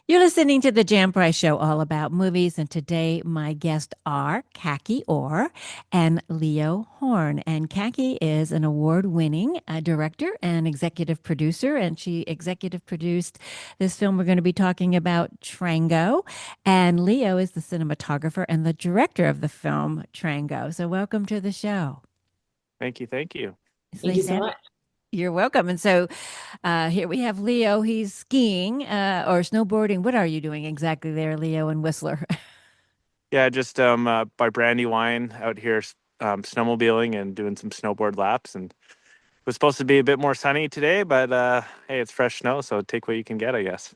You're listening to the Jan Price Show, all about movies. And today, my guests are Kaki Orr and Leo Hoorn. And Kaki is an award-winning director and executive producer, and she executive produced this film we're going to be talking about, Trango. And Leo is the cinematographer and the director of the film Trango. So, welcome to the show. Thank you. Thank you. It's Thank nice you to so have you. much. You're welcome. And so here we have Leo. He's skiing or snowboarding. What are you doing exactly there, Leo and Whistler? Yeah, just by Brandywine out here snowmobiling and doing some snowboard laps. And it was supposed to be a bit more sunny today, but hey, it's fresh snow, so take what you can get, I guess.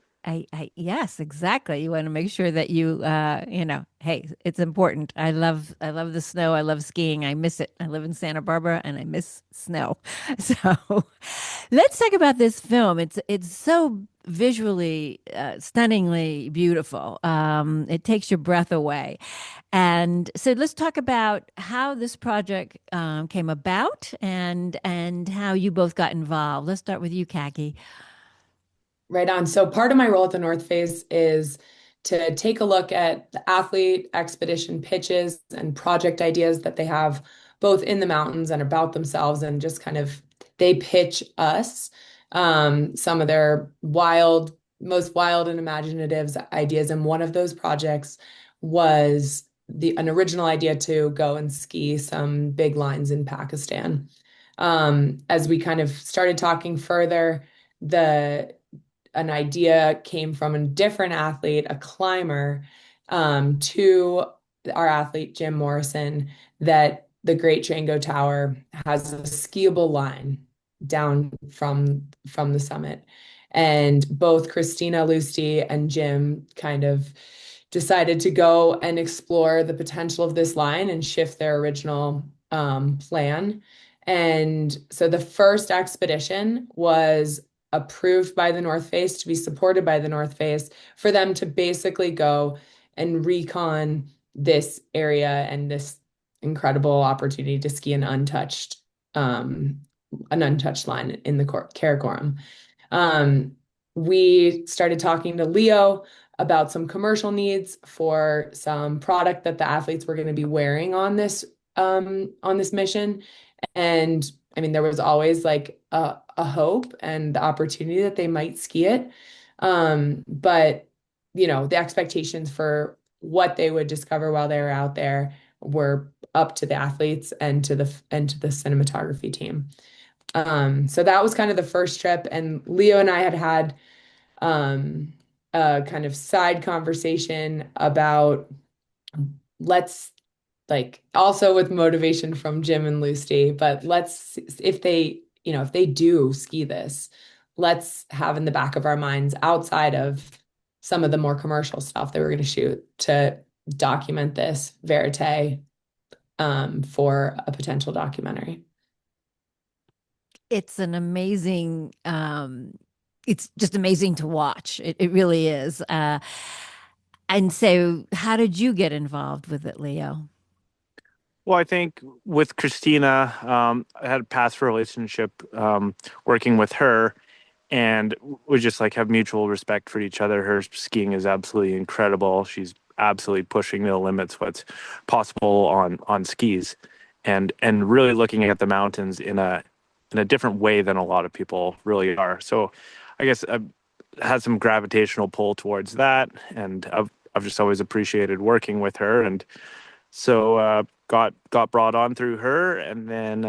Yes, exactly. You want to make sure that hey, it's important. I love the snow. I love skiing. I miss it. I live in Santa Barbara and I miss snow. So let's talk about this film. It's so visually stunningly beautiful. It takes your breath away. And so let's talk about how this project came about and how you both got involved. Let's start with you, Kaki. Right on. So part of my role at the North Face is to take a look at the athlete expedition pitches and project ideas that they have both in the mountains and about themselves, and just kind of they pitch us some of their most wild and imaginative ideas. And one of those projects was an original idea to go and ski some big lines in Pakistan. As we kind of started talking further, the an idea came from a different athlete, a climber, to our athlete, Jim Morrison, that the Great Trango Tower has a skiable line down from the summit. And both Christina Lusty and Jim kind of decided to go and explore the potential of this line and shift their original plan. And so the first expedition was approved by the North Face, to be supported by the North Face, for them to basically go and recon this area and this incredible opportunity to ski an untouched line in the Karakoram. Um, we started talking to Leo about some commercial needs for some product that the athletes were going to be wearing on this mission. And I mean, there was always like a hope and the opportunity that they might ski it. But the expectations for what they would discover while they were out there were up to the athletes and to the cinematography team. So that was kind of the first trip, and Leo and I had um, a kind of side conversation about, let's, like, also with motivation from Jim and Lucy, but let's, if they do ski this, let's have in the back of our minds, outside of some of the more commercial stuff that we're going to shoot, to document this verite for a potential documentary. It's an amazing, it's just amazing to watch. It really is. And so, how did you get involved with it, Leo? Well, I think with Christina, I had a past relationship working with her, and we just like have mutual respect for each other. Her skiing is absolutely incredible. She's absolutely pushing the limits what's possible on skis, and really looking at the mountains in a different way than a lot of people really are. So, I guess I've had some gravitational pull towards that, and I've just always appreciated working with her, and so got brought on through her, and then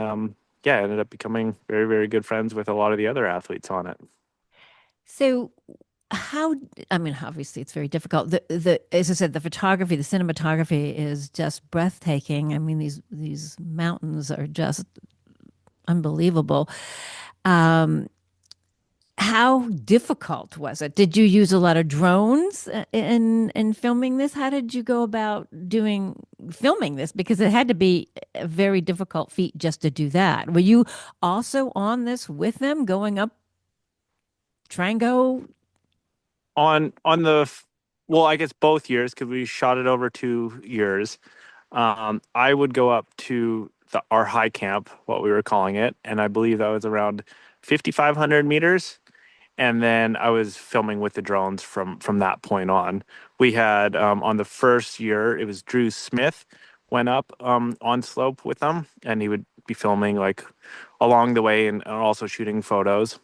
yeah, ended up becoming very very good friends with a lot of the other athletes on it. So, how, I mean, obviously it's very difficult. As I said, the photography, the cinematography is just breathtaking. I mean, these mountains are just unbelievable. Um, how difficult was it? Did you use a lot of drones in filming this? How did you go about doing filming this? Because it had to be a very difficult feat just to do that. Were you also on this with them going up Trango? On the well, I guess both years because we shot it over 2 years. I would go up to our high camp, what we were calling it, and I believe that was around 5,500 meters. And then I was filming with the drones from that point on. We had on the first year, it was Drew Smith went up on slope with them, and he would be filming like along the way and also shooting photos.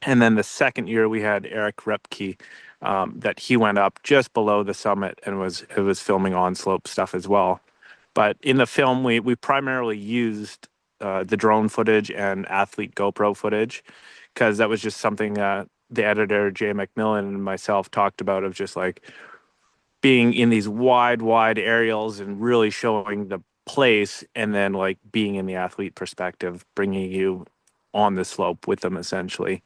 And then the second year, we had Eric Repke that he went up just below the summit and was filming on slope stuff as well. But in the film, we primarily used the drone footage and athlete GoPro footage because that was just something the editor Jay McMillan and myself talked about of just like being in these wide aerials and really showing the place, and then like being in the athlete perspective, bringing you on the slope with them essentially,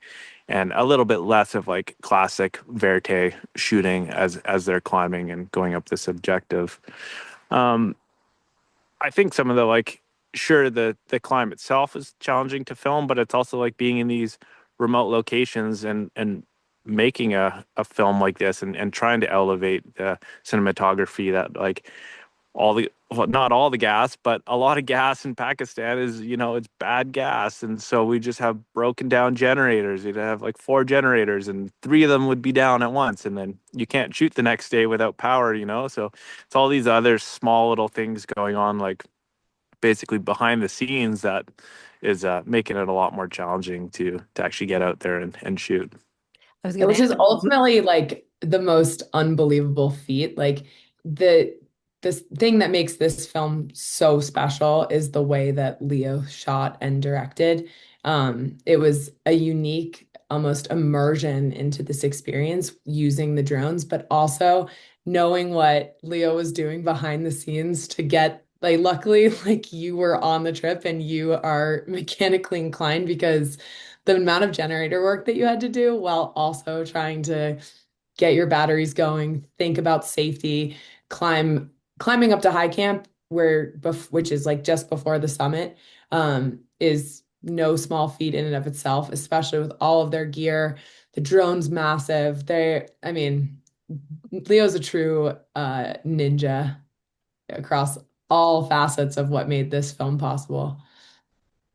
and a little bit less of like classic verite shooting as they're climbing and going up this objective. Um, I think some of the like, sure, the climb itself is challenging to film, but it's also like being in these remote locations and making a film like this and trying to elevate the cinematography that like all the well, not all the gas, but a lot of gas in Pakistan is, it's bad gas. And so we just have broken down generators. You'd have like four generators and three of them would be down at once. And then you can't shoot the next day without power. So it's all these other small little things going on, like basically behind the scenes that is making it a lot more challenging to actually get out there and shoot. I was going to Which is ask. ultimately like the most unbelievable feat. Like the this thing that makes this film so special is the way that Leo shot and directed. It was a unique, almost immersion into this experience using the drones, but also knowing what Leo was doing behind the scenes to get like luckily like you were on the trip and you are mechanically inclined because the amount of generator work that you had to do while also trying to get your batteries going, think about safety, climbing up to high camp which is like just before the summit, is no small feat in and of itself, especially with all of their gear. The drone's massive. I mean, Leo's a true ninja across all facets of what made this film possible.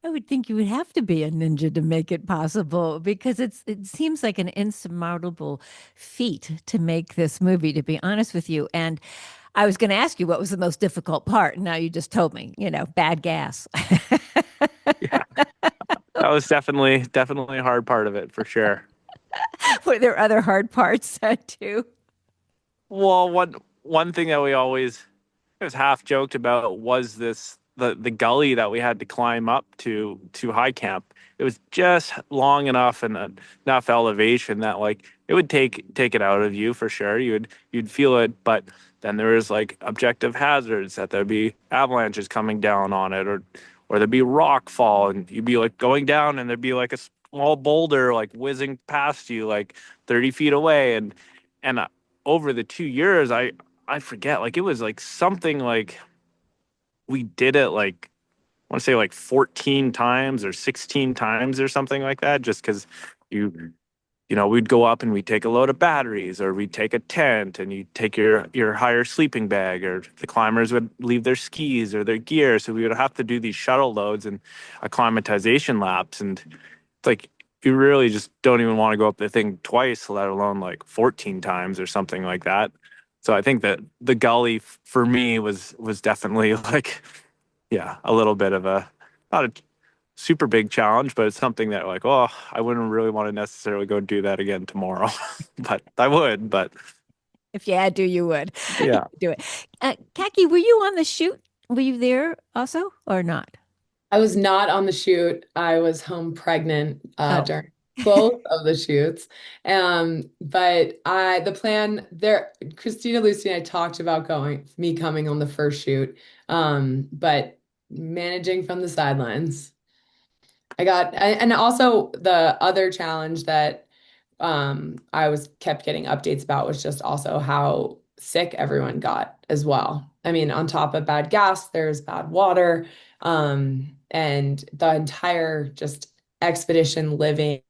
I would think you would have to be a ninja to make it possible because it seems like an insurmountable feat to make this movie, to be honest with you. And I was going to ask you what was the most difficult part. And now you just told me, bad gas. Yeah, that was definitely a hard part of it for sure. Were there other hard parts too? Well, one thing that we always it was half joked about was the gully that we had to climb up to high camp. It was just long enough and enough elevation that like it would take it out of you for sure. You'd feel it, but then there was like objective hazards that there'd be avalanches coming down on it, or there'd be rock fall, and you'd be like going down, and there'd be like a small boulder like whizzing past you like 30 feet away, and over the 2 years, I forget, like it was like something like we did it like I want to say like 14 times or 16 times or something like that, just because you we'd go up and we'd take a load of batteries, or we'd take a tent and you take your higher sleeping bag, or the climbers would leave their skis or their gear. So we would have to do these shuttle loads and acclimatization laps. And it's like you really just don't even want to go up the thing twice, let alone like 14 times or something like that. So I think that the gully for me was definitely like, yeah, a little bit of a not a super big challenge, but it's something that like, oh, I wouldn't really want to necessarily go do that again tomorrow, but I would. But If you had to, you would. You yeah, would do it. Kaki, were you on the shoot? Were you there also or not? I was not on the shoot. I was home pregnant Oh, during both of the shoots. But the plan there, Christina, Lucy, and I talked about me coming on the first shoot. But managing from the sidelines. And also the other challenge that I was kept getting updates about was just also how sick everyone got as well. I mean, on top of bad gas, there's bad water, and the entire just expedition living,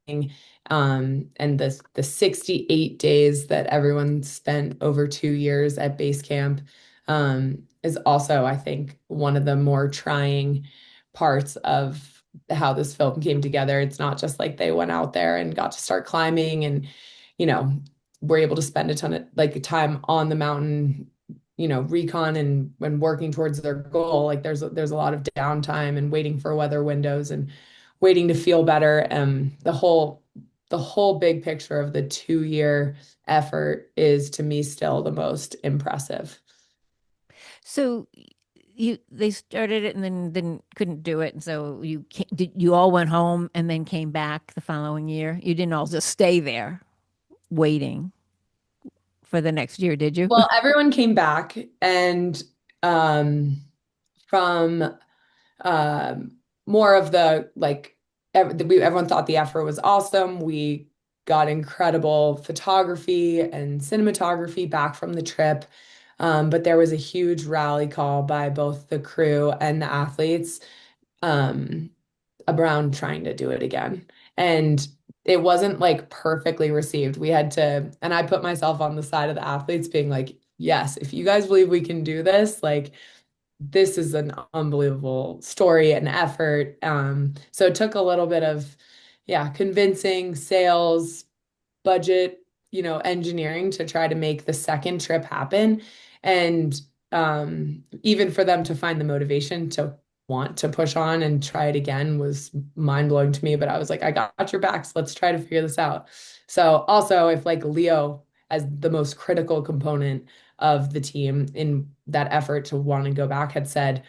and the 68 days that everyone spent over 2 years at base camp, is also, I think, one of the more trying parts of how this film came together. It's not just like they went out there and got to start climbing and, you know, were able to spend a ton of like time on the mountain, recon and when working towards their goal. Like there's a lot of downtime and waiting for weather windows and waiting to feel better. The whole big picture of the 2 year effort is to me still the most impressive. So they started it and then couldn't do it, and so you all went home and then came back the following year. You didn't all just stay there waiting for the next year, did you? Well, everyone came back and from um, more of the like everyone thought the effort was awesome. We got incredible photography and cinematography back from the trip. But there was a huge rally call by both the crew and the athletes um, around trying to do it again. And it wasn't like perfectly received. We had to, and I put myself on the side of the athletes being like, yes, if you guys believe we can do this, like this is an unbelievable story and effort. So it took a little bit of, yeah, convincing, sales, budget, engineering to try to make the second trip happen. And even for them to find the motivation to want to push on and try it again was mind blowing to me. But I was like, I got your backs. Let's try to figure this out. So also, if like Leo, as the most critical component of the team in that effort to want to go back, had said,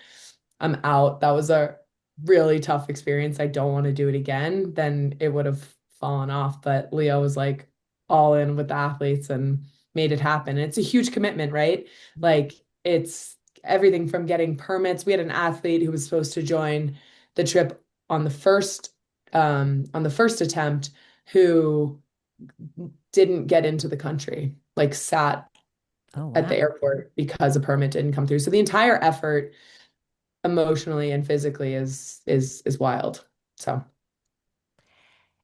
I'm out. That was a really tough experience. I don't want to do it again. Then it would have fallen off. But Leo was like all in with the athletes and made it happen. And it's a huge commitment, right? Like it's everything from getting permits. We had an athlete who was supposed to join the trip on the first attempt who didn't get into the country, like sat Oh, at the wow. airport because a permit didn't come through. So the entire effort emotionally and physically is wild. So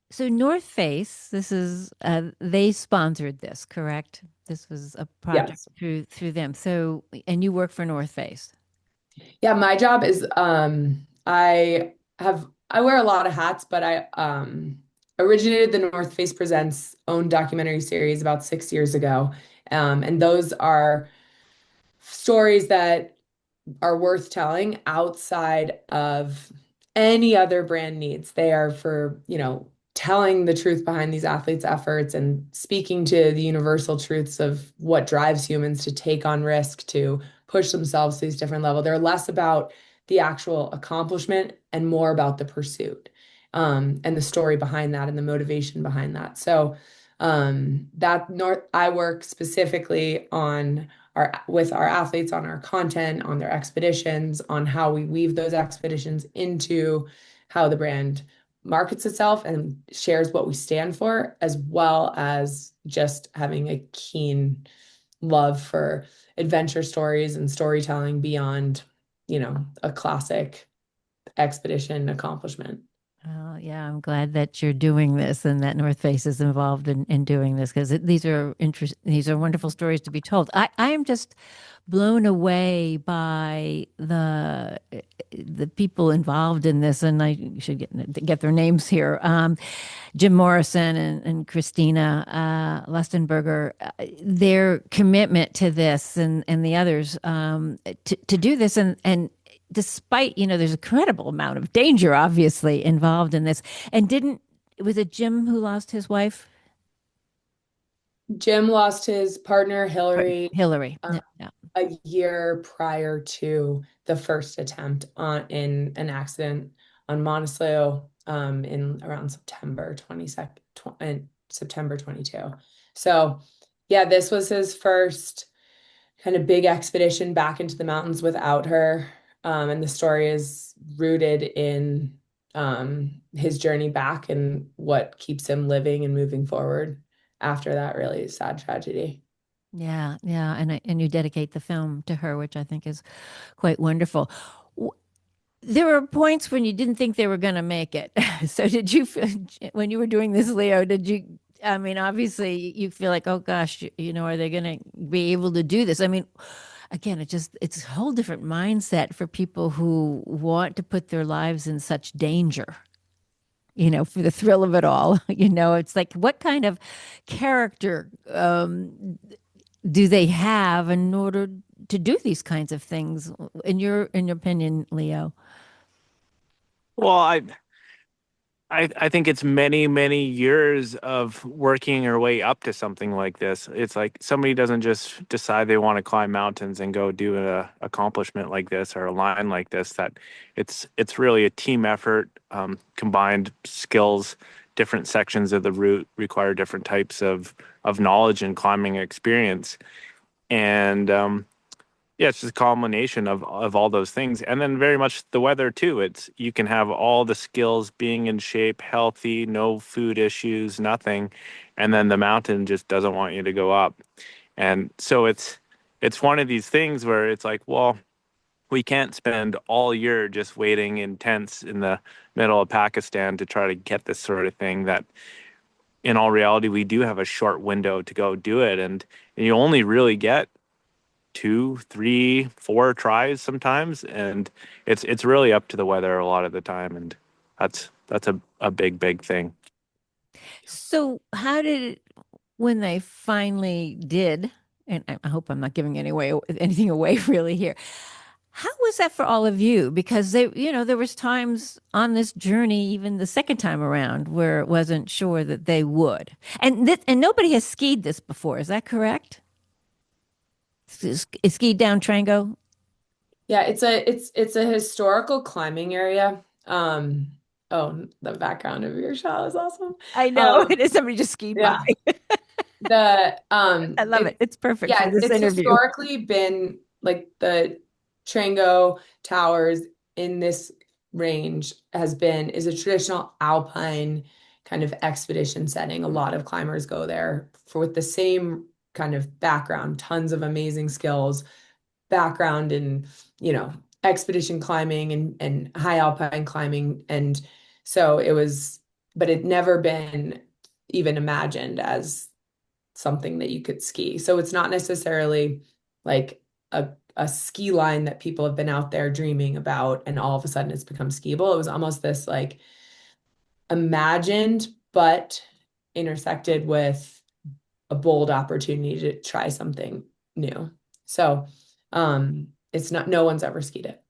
So North Face, this is they sponsored this, correct? This was a project yes. through them. So, and you work for North Face. Yeah, my job is I wear a lot of hats, but I originated the North Face Presents own documentary series about 6 years ago. And those are stories that are worth telling outside of any other brand needs. They are for, telling the truth behind these athletes' efforts and speaking to the universal truths of what drives humans to take on risk, to push themselves to these different levels. They're less about the actual accomplishment and more about the pursuit, and the story behind that and the motivation behind that. So I work specifically on with our athletes on our content, on their expeditions, on how we weave those expeditions into how the brand markets itself and shares what we stand for, as well as just having a keen love for adventure stories and storytelling beyond, a classic expedition accomplishment. Yeah, I'm glad that you're doing this and that North Face is involved in doing this because these are wonderful stories to be told. I am just blown away by the people involved in this, and I should get their names here. Jim Morrison and Christina Lustenberger, their commitment to this and the others to do this and despite there's a credible amount of danger obviously involved in this and didn't was it Jim who lost his wife? Jim lost his partner, Hillary, Hillary. uh, Yeah, yeah. a year prior to the first attempt in an accident on Monticello in around September 22nd, September 22. So, yeah, this was his first kind of big expedition back into the mountains without her. And the story is rooted in his journey back and what keeps him living and moving forward after that really sad tragedy. Yeah, yeah, and you dedicate the film to her, which I think is quite wonderful. W- There were points when you didn't think they were going to make it. So did you feel when you were doing this, Leo, did you I mean, obviously you feel like, oh gosh, are they going to be able to do this? I mean, again, it's a whole different mindset for people who want to put their lives in such danger, for the thrill of it all. It's like, what kind of character do they have in order to do these kinds of things, in your opinion, Leo? Well, I think it's many, many years of working your way up to something like this. It's like somebody doesn't just decide they want to climb mountains and go do a accomplishment like this or a line like this. That it's really a team effort, combined skills. Different sections of the route require different types of knowledge and climbing experience, and yeah, it's just a culmination of all those things. And then very much the weather too. It's you can have all the skills, being in shape, healthy, no food issues, nothing. And then the mountain just doesn't want you to go up. And so it's one of these things where it's like, well, we can't spend all year just waiting in tents in the middle of Pakistan to try to get this sort of thing. That in all reality we do have a short window to go do it, and you only really get two, three, four tries sometimes, and it's really up to the weather a lot of the time, and that's a big big thing. So, how did it, when they finally did, and I hope I'm not giving anything away really here. How was that for all of you? Because there was times on this journey, even the second time around, where it wasn't sure that they would. And nobody has skied this before. Is that correct? Skied down Trango? Yeah, it's a historical climbing area. Oh, the background of your shot is awesome. I know Um, it is. Somebody just skied by. yeah. The I love it. it It's perfect yeah, for this it's interview. historically been like the Trango Towers in this range is a traditional alpine kind of expedition setting. A lot of climbers go there for with the same kind of background, tons of amazing skills, background in, expedition climbing and high alpine climbing. And so it was, but it never been even imagined as something that you could ski. So it's not necessarily like a ski line that people have been out there dreaming about and all of a sudden it's become skiable. It was almost this like imagined but intersected with a bold opportunity to try something new. So it's not no one's ever skied it.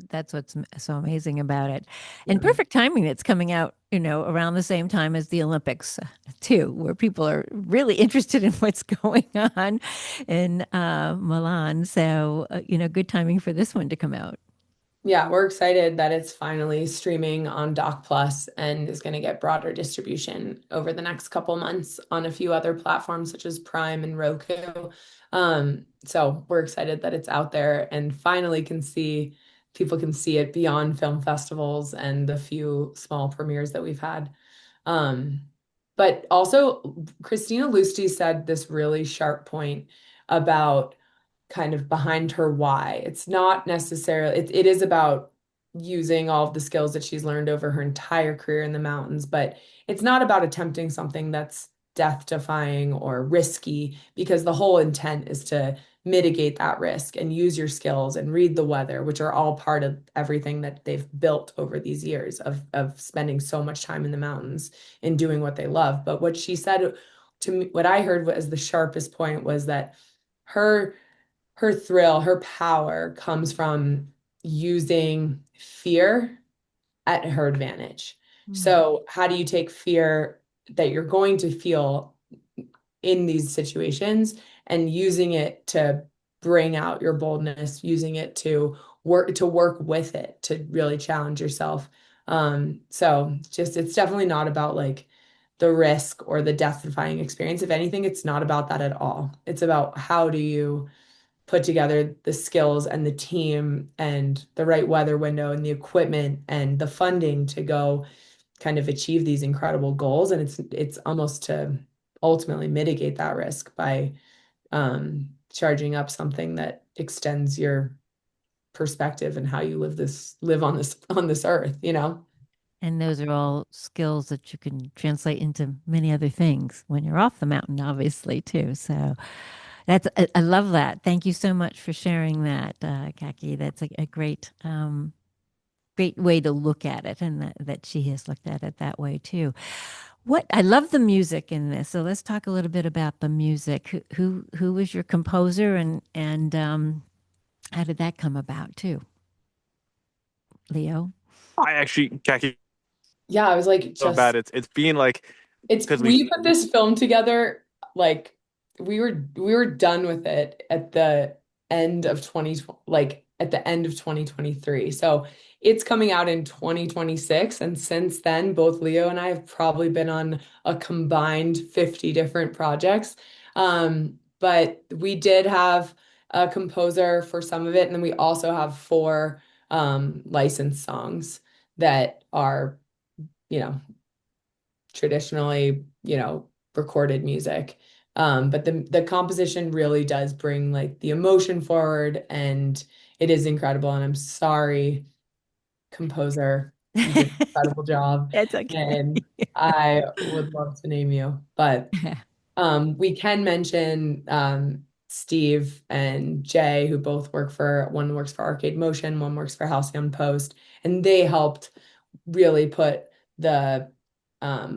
That's what's so amazing about it. And Yeah. perfect timing, it's coming out, around the same time as the Olympics, too, where people are really interested in what's going on in Milan. So, good timing for this one to come out. Yeah, we're excited that it's finally streaming on Doc Plus and is going to get broader distribution over the next couple months on a few other platforms such as Prime and Roku. So we're excited that it's out there and finally people can see it beyond film festivals and the few small premieres that we've had. Um, but also, Christina Lusty said this really sharp point about kind of behind her why. It's not necessarily, it is about using all of the skills that she's learned over her entire career in the mountains, but it's not about attempting something that's death defying or risky because the whole intent is to mitigate that risk and use your skills and read the weather, which are all part of everything that they've built over these years of spending so much time in the mountains and doing what they love. But what she said to me, what I heard was the sharpest point was that her her thrill, her power comes from using fear at her advantage. Mm. So, how do you take fear that you're going to feel in these situations and using it to bring out your boldness, using it to work with it to really challenge yourself. So just it's definitely not about like the risk or the death-defying experience. If anything, it's not about that at all. It's about how do you put together the skills and the team and the right weather window and the equipment and the funding to go kind of achieve these incredible goals. And it's almost to ultimately mitigate that risk by charging up something that extends your perspective and how you live on this earth. And those are all skills that you can translate into many other things when you're off the mountain, obviously, too. So I love that. Thank you so much for sharing that, Kaki. That's a great great way to look at it, and that she has looked at it that way too. What I love the music in this. So let's talk a little bit about the music. Who was your composer, and how did that come about too, Leo? I actually, Kaki, Yeah, I was like, so bad. just It's being like it's because we put this film together like we were done with it at the end of 2020, like at the end of 2023. So it's coming out in 2026, and since then both Leo and I have probably been on a combined 50 different projects. But we did have a composer for some of it, and then we also have four licensed songs that are, you know, traditionally, recorded music. But the composition really does bring like the emotion forward, and it is incredible. And I'm sorry, composer, you did an incredible job, That's okay. and I would love to name you. But we can mention Steve and Jay, who both work for one works for Arcade Motion, one works for Halcyon Post, and they helped really put the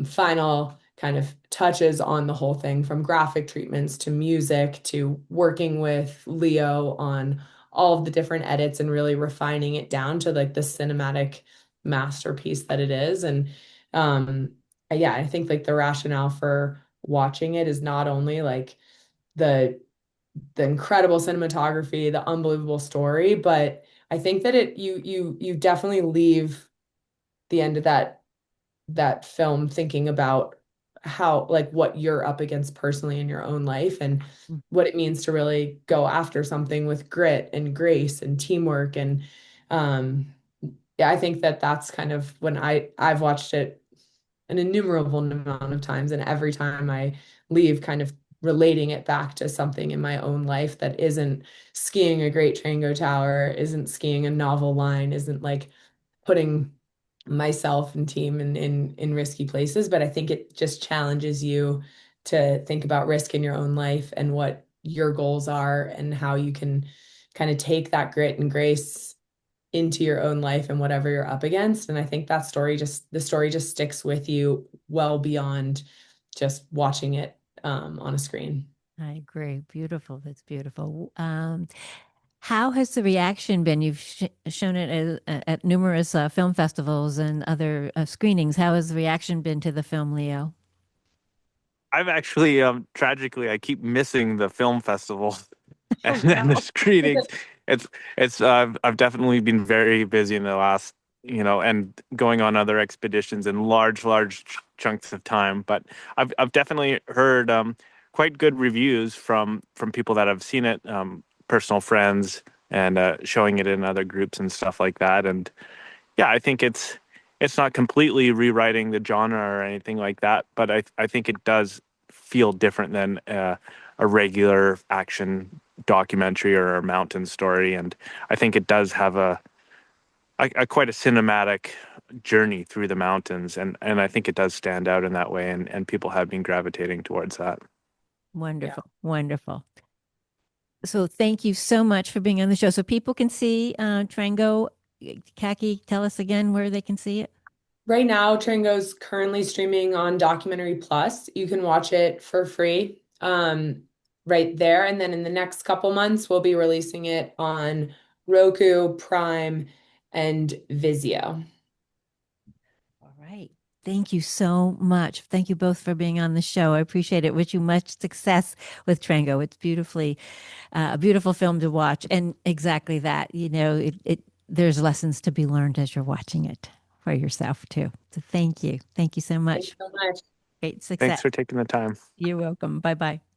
final kind of touches on the whole thing, from graphic treatments to music to working with Leo on all of the different edits and really refining it down to like the cinematic masterpiece that it is. And yeah, I think like the rationale for watching it is not only like the the incredible cinematography, the unbelievable story, but I think that you definitely leave the end of that film thinking about how like what you're up against personally in your own life, and what it means to really go after something with grit and grace and teamwork. And um yeah, I think that that's kind of when I've watched it an innumerable amount of times, and every time I leave kind of relating it back to something in my own life that isn't skiing a Great Trango Tower, isn't skiing a novel line, isn't like putting myself and team in risky places. But I think it just challenges you to think about risk in your own life and what your goals are, and how you can kind of take that grit and grace into your own life and whatever you're up against. And I think the story just sticks with you well beyond just watching it on a screen. I agree. Beautiful. That's beautiful. How has the reaction been? You've shown it at numerous film festivals and other screenings. How has the reaction been to the film, Leo? I've actually tragically I keep missing the film festival Oh and the no. screenings. It's I've definitely been very busy in the last, and going on other expeditions in large chunks of time. But I've definitely heard quite good reviews from people that have seen it, personal friends, and showing it in other groups and stuff like that. And yeah, I think it's not completely rewriting the genre or anything like that, but I think it does feel different than a regular action documentary or a mountain story, and I think it does have a quite a cinematic journey through the mountains, and I think it does stand out in that way, and people have been gravitating towards that. Yeah. Wonderful. Wonderful. So thank you so much for being on the show. So people can see Trango. Kaki, tell us again where they can see it. Right now, Trango's currently streaming on Documentary Plus. You can watch it for free right there. And then in the next couple months, we'll be releasing it on Roku, Prime, and Vizio. All right. Thank you so much. Thank you both for being on the show. I appreciate it. Wish you much success with Trango. It's a beautiful film to watch, and exactly that. There's lessons to be learned as you're watching it for yourself too. So thank you so Thanks much. so much. Great Thanks success. for taking the time. You're welcome. Bye bye.